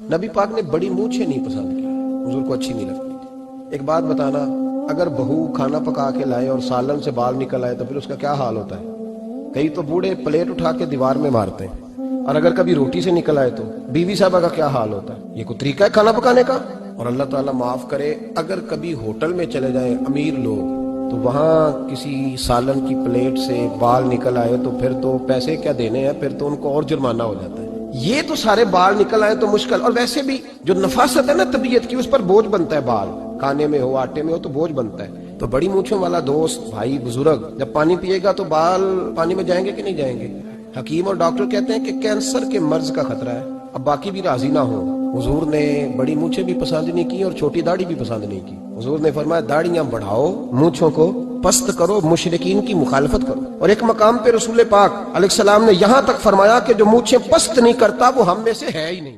नबी पाक ने बड़ी मूछें नहीं पसंद की, हुजूर को अच्छी नहीं लगती थी। एक बात बताना, अगर बहू खाना पका के लाए और सालन से बाल निकल आए तो फिर उसका क्या हाल होता है? कई तो बूढ़े प्लेट उठा के दीवार में मारते हैं, और अगर कभी रोटी से निकल आए तो बीवी साहबा का क्या हाल होता है? ये कोई तरीका है खाना पकाने का? और अल्लाह ताला माफ करे, अगर कभी होटल में चले जाए अमीर लोग तो वहां किसी सालन की प्लेट से बाल निकल आए तो फिर तो पैसे क्या देने हैं, फिर तो उनको और जुर्माना हो जाता है। ये तो सारे बाल निकल आए तो मुश्किल, और वैसे भी जो नफासत है ना तबीयत की, उस पर बोझ बनता है। बाल खाने में हो, आटे में हो, तो बोझ बनता है। तो बड़ी मूछों वाला दोस्त, भाई, बुजुर्ग जब पानी पिएगा तो बाल पानी में जाएंगे कि नहीं जाएंगे? हकीम और डॉक्टर कहते हैं कि कैंसर के मर्ज का खतरा है। अब बाकी भी राजी ना हो। हुजूर ने बड़ी मूछें भी पसंद नहीं की और छोटी दाढ़ी भी पसंद नहीं की। हुजूर ने फरमाया दाढ़ियां बढ़ाओ, मूछों को पस्त करो, मुशरिकीन की मुखालफत करो। और एक मकाम पे रसूल पाक अलैहिस्सलाम ने यहां तक फरमाया कि जो मूछें पस्त नहीं करता वो हम में से है ही नहीं।